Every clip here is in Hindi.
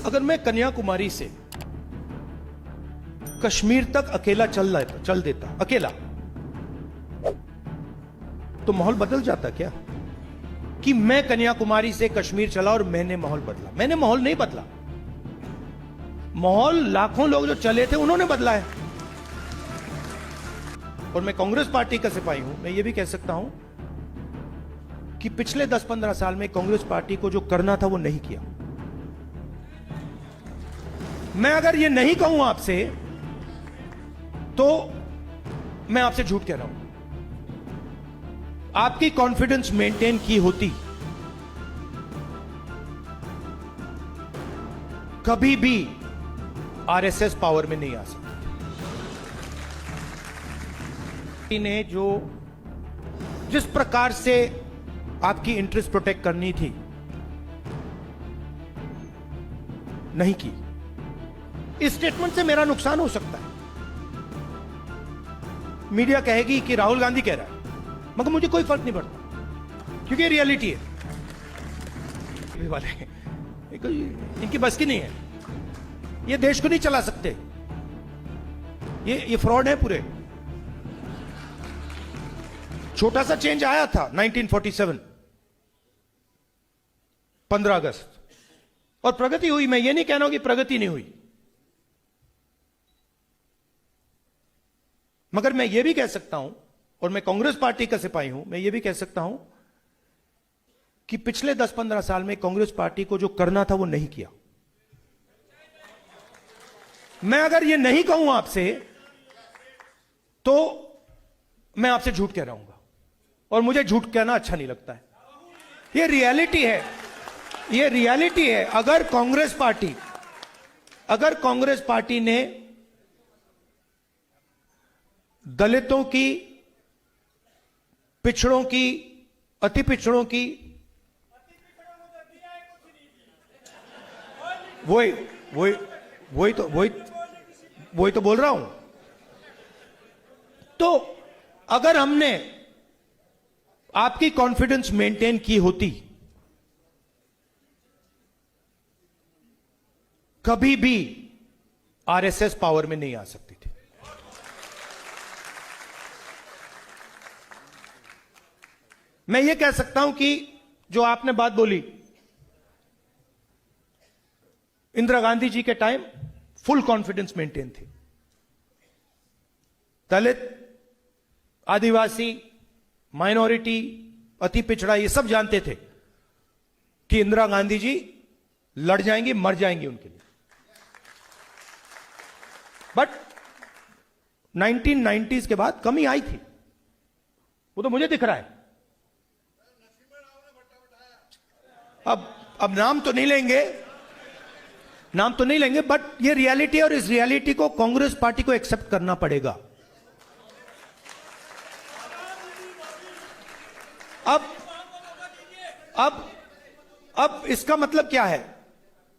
अगर मैं कन्याकुमारी से कश्मीर तक अकेला चल देता अकेला, तो माहौल बदल जाता क्या? कि मैं कन्याकुमारी से कश्मीर चला और मैंने माहौल बदला? मैंने माहौल नहीं बदला, माहौल लाखों लोग जो चले थे उन्होंने बदला है। और मैं कांग्रेस पार्टी का सिपाही हूं, मैं ये भी कह सकता हूं कि पिछले 10-15 साल में कांग्रेस पार्टी को जो करना था वो नहीं किया। मैं अगर ये नहीं कहूं आपसे तो मैं आपसे झूठ कह रहा हूं। आपकी कॉन्फिडेंस मेंटेन की होती, कभी भी आरएसएस पावर में नहीं आ सकती। ने जो जिस प्रकार से आपकी इंटरेस्ट प्रोटेक्ट करनी थी नहीं की। इस स्टेटमेंट से मेरा नुकसान हो सकता है। मीडिया कहेगी कि राहुल गांधी कह रहा है, मगर मुझे कोई फर्क नहीं पड़ता क्योंकि रियलिटी है। ये वाले इनकी बस की नहीं है, ये देश को नहीं चला सकते, ये फ्रॉड है पूरे। छोटा सा चेंज आया था 1947 15 अगस्त, और प्रगति हुई। मैं ये नहीं कह रहा हूं कि प्रगति नहीं हुई, मगर मैं ये भी कह सकता हूं, और मैं कांग्रेस पार्टी का सिपाही हूं, मैं ये भी कह सकता हूं कि पिछले 10-15 साल में कांग्रेस पार्टी को जो करना था वो नहीं किया। मैं अगर ये नहीं कहूं आपसे तो मैं आपसे झूठ कह रहा हूं, और मुझे झूठ कहना अच्छा नहीं लगता है। ये रियलिटी है, ये रियलिटी है। अगर कांग्रेस पार्टी ने दलितों की, पिछड़ों की, अति पिछड़ों की, वही तो बोल रहा हूं। तो अगर हमने आपकी कॉन्फिडेंस मेंटेन की होती, कभी भी आरएसएस पावर में नहीं आ सकती थी। मैं ये कह सकता हूं कि जो आपने बात बोली, इंदिरा गांधी जी के टाइम फुल कॉन्फिडेंस मेंटेन थी। दलित, आदिवासी, माइनॉरिटी, अति पिछड़ा, ये सब जानते थे कि इंदिरा गांधी जी लड़ जाएंगी, मर जाएंगी उनके लिए। बट 1990s के बाद कमी आई थी, वो तो मुझे दिख रहा है। अब नाम तो नहीं लेंगे, बट ये रियलिटी है, और इस रियलिटी को कांग्रेस पार्टी को एक्सेप्ट करना पड़ेगा। अब इसका मतलब क्या है?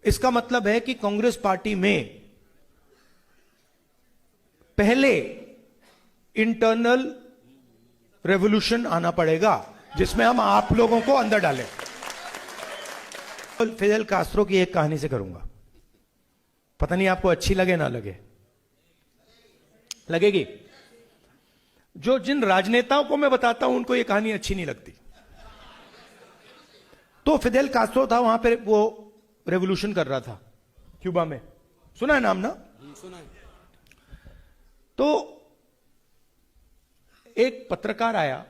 इसका मतलब है कि कांग्रेस पार्टी में पहले इंटरनल रेवोल्यूशन आना पड़ेगा, जिसमें हम आप लोगों को अंदर डालें। फिदेल कास्ट्रो की एक कहानी से करूंगा, पता नहीं आपको अच्छी लगे ना लगे, लगेगी। जिन राजनेताओं को मैं बताता हूं उनको ये कहानी अच्छी नहीं लगती। तो फिदेल कास्ट्रो था, वहां पे वो रेवोल्यूशन कर रहा था क्यूबा में, सुना है नाम ना? सुना है। तो एक पत्रकार आया,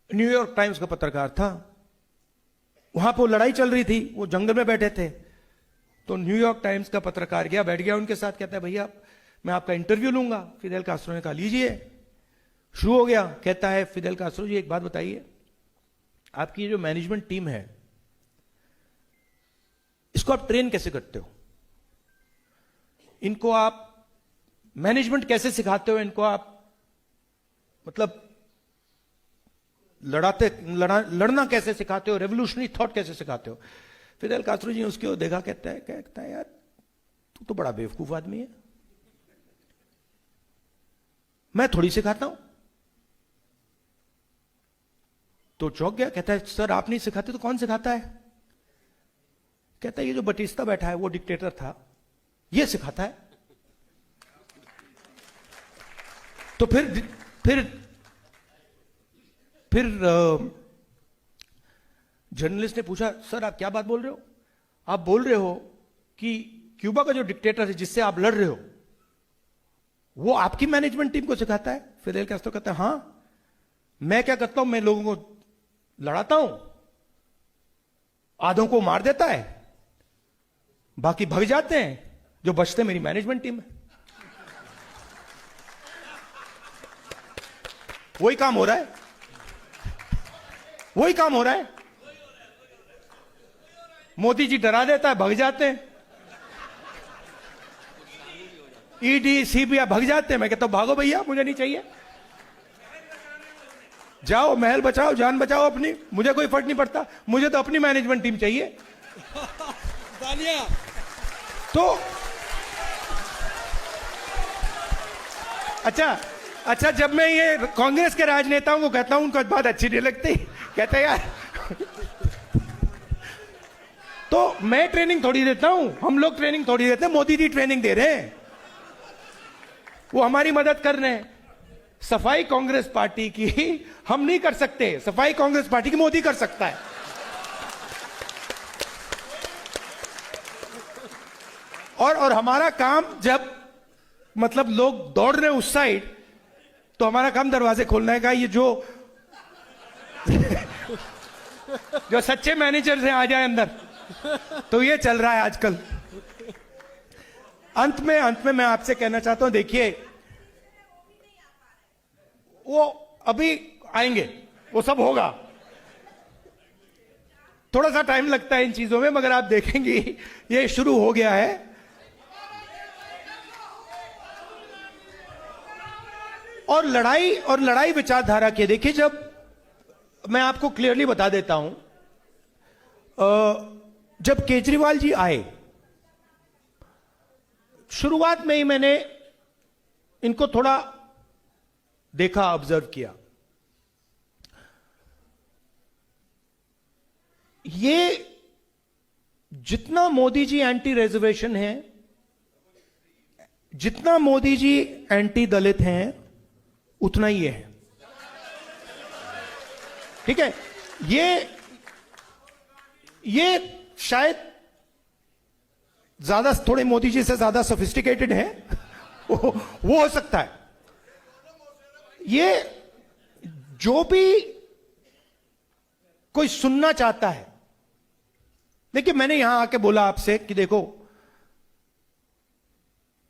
न्यूयॉर्क टाइम्स का पत्रकार था, वहां पर लड़ाई चल रही थी, वो जंगल में बैठे थे। तो न्यूयॉर्क टाइम्स का पत्रकार गया, बैठ गया उनके साथ, कहता है भैया मैं आपका इंटरव्यू लूंगा। फिदेल कास्ट्रो ने कहा लीजिए। शुरू हो गया। कहता है फिदेल कास्ट्रो जी एक बात बताइए, आपकी जो मैनेजमेंट टीम है इसको आप ट्रेन कैसे करते हो? इनको आप मैनेजमेंट कैसे सिखाते हो? इनको आप मतलब लड़ना कैसे सिखाते हो? रेवोल्यूशनरी थॉट कैसे सिखाते हो? फिदेल कास्ट्रो जी उसकी ओर देखा, कहता है यार तू तो बड़ा बेवकूफ आदमी है, मैं थोड़ी सिखाता हूं। तो चौंक गया, कहता है सर आप नहीं सिखाते तो कौन सिखाता है? कहता है ये जो बटिस्ता बैठा है वो डिक्टेटर था, ये सिखाता है। तो फिर जर्नलिस्ट ने पूछा, सर आप क्या बात बोल रहे हो? आप बोल रहे हो कि क्यूबा का जो डिक्टेटर है जिससे आप लड़ रहे हो वो आपकी मैनेजमेंट टीम को सिखाता है? फिदेल कैस्ट्रो कहता है हां, मैं क्या करता हूं, मैं लोगों को लड़ाता हूं, आधों को मार देता है, बाकी भग जाते हैं, जो बचते मेरी मैनेजमेंट टीम है। वही काम हो रहा है, वही काम हो रहा है। मोदी जी डरा देता है, भग जाते हैं, ईडी सीबीआई भग जाते हैं। मैं कहता हूं भागो भैया, मुझे नहीं चाहिए, जाओ महल बचाओ, जान बचाओ अपनी, मुझे कोई फर्क नहीं पड़ता, मुझे तो अपनी मैनेजमेंट टीम चाहिए। तो अच्छा, जब मैं ये कांग्रेस के राजनेताओं को कहता हूं उनको बात अच्छी नहीं लगती, कहते यार तो मैं ट्रेनिंग थोड़ी देता हूं, हम लोग ट्रेनिंग थोड़ी देते हैं, मोदी जी ट्रेनिंग दे रहे हैं, वो हमारी मदद कर रहे हैं। सफाई कांग्रेस पार्टी की हम नहीं कर सकते, सफाई कांग्रेस पार्टी की मोदी कर सकता है। और हमारा काम, जब मतलब लोग दौड़ रहे हैं उस साइड, तो हमारा काम दरवाजे खोलने का, ये जो जो सच्चे मैनेजर्स हैं आ जाए अंदर। तो ये चल रहा है आजकल। अंत में मैं आपसे कहना चाहता हूं, देखिए वो अभी आएंगे, वो सब होगा, थोड़ा सा टाइम लगता है इन चीजों में, मगर आप देखेंगे ये शुरू हो गया है। और लड़ाई विचारधारा के, देखिए जब मैं आपको क्लियरली बता देता हूं, जब केजरीवाल जी आए, शुरुआत में ही मैंने इनको थोड़ा देखा, ऑब्जर्व किया। ये जितना मोदी जी एंटी रिजर्वेशन है, जितना मोदी जी एंटी दलित हैं, उतना ही है, ठीक है। ये शायद ज्यादा, थोड़े मोदी जी से ज्यादा सोफिस्टिकेटेड है, वो हो सकता है। ये जो भी कोई सुनना चाहता है, देखिए मैंने यहां आके बोला आपसे कि देखो,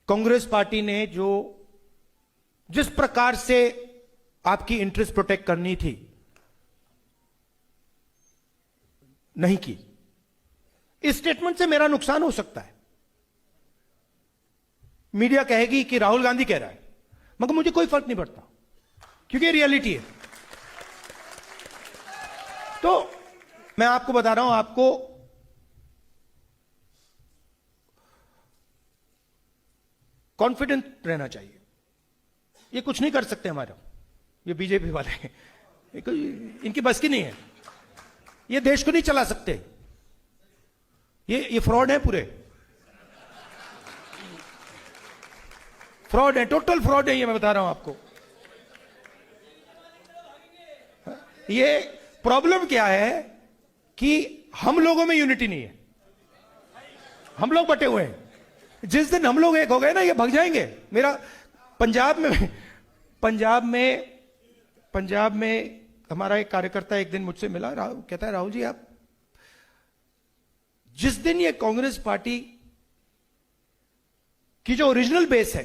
कांग्रेस पार्टी ने जिस प्रकार से आपकी इंटरेस्ट प्रोटेक्ट करनी थी, नहीं की। इस स्टेटमेंट से मेरा नुकसान हो सकता है। मीडिया कहेगी कि राहुल गांधी कह रहा है, मगर मुझे कोई फर्क नहीं पड़ता, क्योंकि रियलिटी है। तो मैं आपको बता रहा हूं, आपको कॉन्फिडेंट रहना चाहिए। ये कुछ नहीं कर सकते हमारा, ये बीजेपी वाले इनकी बस की नहीं है, ये देश को नहीं चला सकते, ये फ्रॉड है, पूरे फ्रॉड है, टोटल फ्रॉड है, ये मैं बता रहा हूं आपको। ये प्रॉब्लम क्या है कि हम लोगों में यूनिटी नहीं है, हम लोग बटे हुए हैं। जिस दिन हम लोग एक हो गए ना, ये भग जाएंगे। मेरा पंजाब में हमारा एक कार्यकर्ता एक दिन मुझसे मिला, कहता है राहुल जी, आप जिस दिन ये कांग्रेस पार्टी की जो ओरिजिनल बेस है,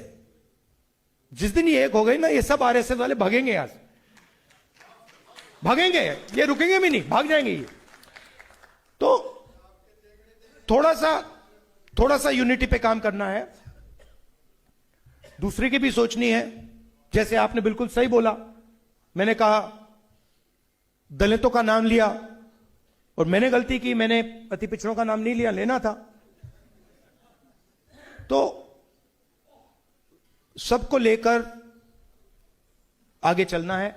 जिस दिन ये एक हो गई ना, ये सब आरएसएस वाले भागेंगे, यहां से भागेंगे, ये रुकेंगे भी नहीं, भाग जाएंगे ये। तो थोड़ा सा यूनिटी पे काम करना है, दूसरे की भी सोचनी है। जैसे आपने बिल्कुल सही बोला, मैंने कहा दलितों का नाम लिया, और मैंने गलती की, मैंने अति पिछड़ों का नाम नहीं लिया, लेना था। तो सबको लेकर आगे चलना है।